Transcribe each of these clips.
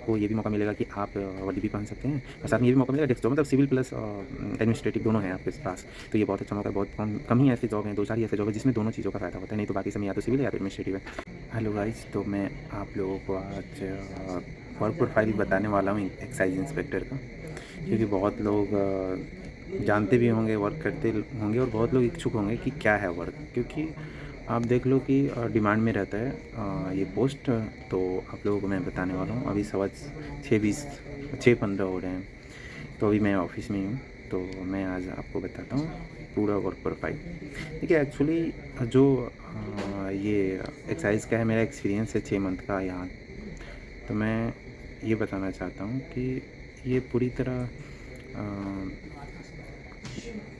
आपको ये भी मौका मिलेगा कि आप वर्दी भी पहन सकते हैं और साथ में ये भी मौका मिलेगा डेस्क जॉब, मतलब सिविल प्लस एडमिनिस्ट्रेटिव दोनों हैं आपके पास। तो ये बहुत अच्छा मौका है, बहुत कम ही ऐसे जॉब हैं, 2-4 ही ऐसे जॉब है जिसमें दोनों चीज़ों का फ़ायदा होता है, नहीं तो बाकी समय या तो सिविल या तो एडमिनिस्ट्रेटिव है। हेलो गाइस, तो मैं आप लोगों को आज वर्क प्रोफाइल बताने वाला हूँ एक्साइज इंस्पेक्टर का, क्योंकि बहुत लोग जानते भी होंगे, वर्क करते होंगे और बहुत लोग इच्छुक होंगे कि क्या है वर्क, क्योंकि आप देख लो कि डिमांड में रहता है ये पोस्ट। तो आप लोगों को मैं बताने वाला हूँ। अभी 6:20 6:15 हो रहे हैं, तो अभी मैं ऑफिस में ही हूँ, तो मैं आज आपको बताता हूँ पूरा वर्क प्रोफाइल। देखिए एक्चुअली जो ये एक्साइज का है, मेरा एक्सपीरियंस है 6 मंथ का यहाँ। तो मैं ये बताना चाहता हूँ कि ये पूरी तरह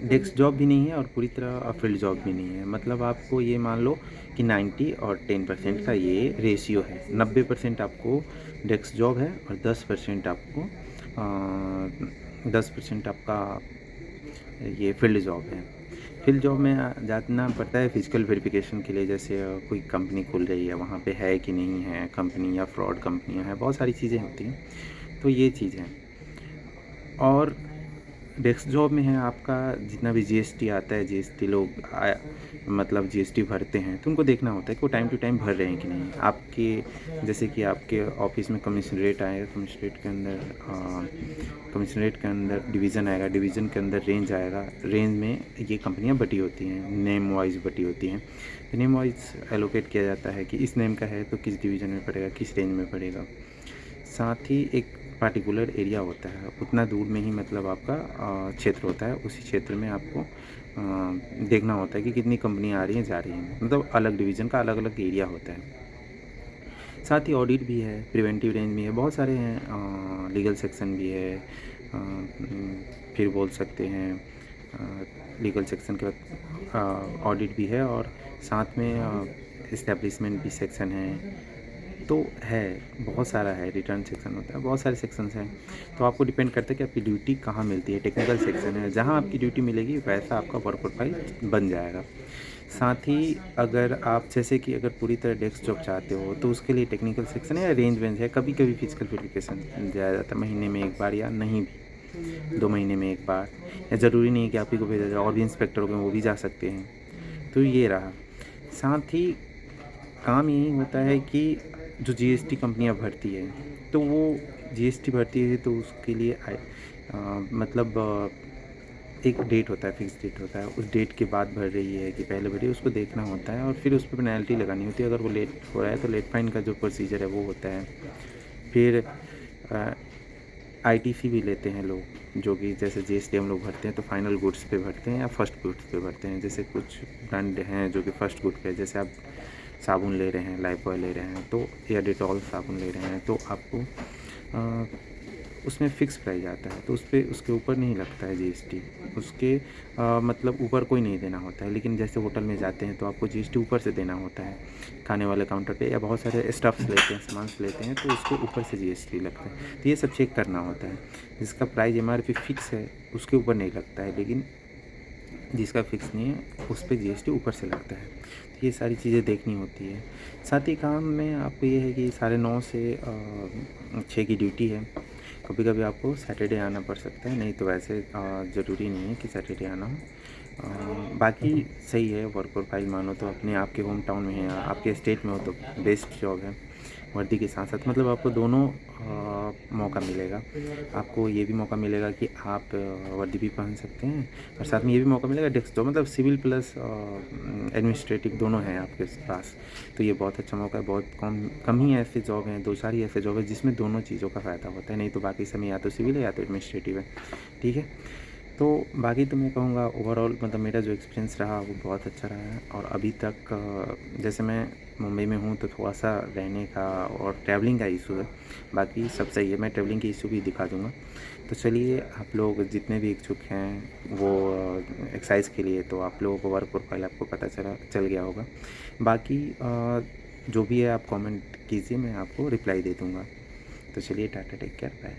डेस्क जॉब भी नहीं है और पूरी तरह फील्ड जॉब भी नहीं है। मतलब आपको ये मान लो कि 90 और 10% का ये रेशियो है। 90% आपको डेस्क जॉब है और 10% आपको 10% आपका ये फील्ड जॉब है। फील्ड जॉब में जाना पड़ता है फिजिकल वेरिफिकेशन के लिए, जैसे कोई कंपनी खुल रही है, वहाँ पे है कि नहीं है कंपनी, या फ्रॉड कंपनियाँ हैं, बहुत सारी चीज़ें होती हैं। तो ये चीज़ है। और डेस्क जॉब में है आपका जितना भी जीएसटी आता है, जीएसटी लोग मतलब जीएसटी भरते हैं, तो उनको देखना होता है कि वो टाइम टू टाइम भर रहे हैं कि नहीं। आपके जैसे कि आपके ऑफिस में कमिश्नरेट आएगा, कमिश्नरेट के अंदर डिवीज़न आएगा, डिवीज़न के अंदर रेंज आएगा, रेंज में ये कंपनियां बटी होती हैं, नेम वाइज बटी होती हैं। तो नेम वाइज एलोकेट किया जाता है कि इस नेम का है तो किस डिवीज़न में पड़ेगा, किस रेंज में पड़ेगा। साथ ही एक पार्टिकुलर एरिया होता है, उतना दूर में ही मतलब आपका क्षेत्र होता है, उसी क्षेत्र में आपको देखना होता है कि कितनी कंपनियां आ रही हैं, जा रही हैं। मतलब अलग डिवीज़न का अलग अलग एरिया होता है। साथ ही ऑडिट भी है, प्रिवेंटिव रेंज भी है, बहुत सारे हैं, लीगल सेक्शन भी है, फिर बोल सकते हैं लीगल सेक्शन के बाद ऑडिट भी है, और साथ में इस्टेब्लिशमेंट भी सेक्शन है। तो है, बहुत सारा है, रिटर्न सेक्शन होता है, बहुत सारे सेक्शंस हैं। तो आपको डिपेंड करता है कि आपकी ड्यूटी कहाँ मिलती है। टेक्निकल सेक्शन है, जहाँ आपकी ड्यूटी मिलेगी वैसा आपका वर्क प्रोफाइल बन जाएगा। साथ ही अगर आप जैसे कि अगर पूरी तरह डेस्क जॉब चाहते हो तो उसके लिए टेक्निकल सेक्शन है या रेंज वेंज है। कभी कभी फिजिकल वेरिफिकेशन जाया जाता है, महीने में एक बार या नहीं भी 2 महीने में एक बार, या ज़रूरी नहीं है कि आप ही को भेजा जाए, और भी इंस्पेक्टर हो गए वो भी जा सकते हैं। तो ये रहा। साथ ही काम यही होता है कि जो जीएसटी कंपनियां भरती है, तो वो जीएसटी भरती है तो उसके लिए मतलब एक डेट होता है, फिक्स डेट होता है, उस डेट के बाद भर रही है कि पहले भरी है, उसको देखना होता है और फिर उस पर पेनल्टी लगानी होती है। अगर वो लेट हो रहा है तो लेट फाइन का जो प्रोसीजर है वो होता है। फिर आईटीसी भी लेते हैं लोग, जो कि जैसे जीएसटी हम लोग भरते हैं तो फाइनल गुड्स पे भरते हैं या फर्स्ट गुड्स पे भरते हैं। जैसे कुछ ब्रांड हैं जो कि फर्स्ट गुड पे, जैसे आप साबुन ले रहे हैं, लाइफबॉय ले रहे हैं, तो या डेटॉल साबुन ले रहे हैं, तो आपको उसमें फ़िक्स प्राइस आता है, तो उस पर उसके ऊपर नहीं लगता है जीएसटी। उसके मतलब ऊपर कोई नहीं देना होता है। लेकिन जैसे होटल में जाते हैं तो आपको जीएसटी ऊपर से देना होता है, खाने वाले काउंटर पे, या बहुत सारे स्टफ्स लेते हैं, सामान लेते हैं, तो उसके ऊपर से जीएसटी लगता है। तो ये सब चेक करना होता है। जिसका प्राइस एमआरपी फिक्स है उसके ऊपर नहीं लगता है, लेकिन जिसका फिक्स नहीं है उस पर जीएसटी ऊपर से लगता है। तो ये सारी चीज़ें देखनी होती है। साथ ही काम में आपको ये है कि 9:30 से 6 की ड्यूटी है। कभी कभी आपको सैटरडे आना पड़ सकता है, नहीं तो वैसे ज़रूरी नहीं है कि सैटरडे आना हो। बाकी सही है, वर्क प्रोफाइल मानो तो अपने आपके होम टाउन में है या आपके स्टेट में हो तो बेस्ट जॉब है। वर्दी के साथ साथ मतलब आपको दोनों मौका मिलेगा। आपको ये भी मौका मिलेगा कि आप वर्दी भी पहन सकते हैं और साथ में ये भी मौका मिलेगा डेस्क जॉब, मतलब सिविल प्लस एडमिनिस्ट्रेटिव दोनों हैं आपके पास। तो ये बहुत अच्छा मौका है। बहुत कम ही ऐसे जॉब हैं, 2-4 ही ऐसे जॉब है जिसमें दोनों चीज़ों का फ़ायदा होता है, नहीं तो बाकी समय या तो सिविल है या तो एडमिनिस्ट्रेटिव है। ठीक है। तो बाकी तो मैं कहूँगा ओवरऑल मतलब मेरा जो एक्सपीरियंस रहा वो बहुत अच्छा रहा है। और अभी तक जैसे मैं मुंबई में हूँ तो थोड़ा सा रहने का और ट्रैवलिंग का इशू है, बाकी सब सही है। मैं ट्रैवलिंग की इशू भी दिखा दूँगा। तो चलिए, आप लोग जितने भी इच्छुक हैं वो एक्सरसाइज के लिए, तो आप लोगों को वर्क प्रोफाइल आपको पता चल गया होगा। बाकी जो भी है आप कमेंट कीजिए, मैं आपको रिप्लाई दे दूँगा। तो चलिए, टाटा, टेक केयर, बाय।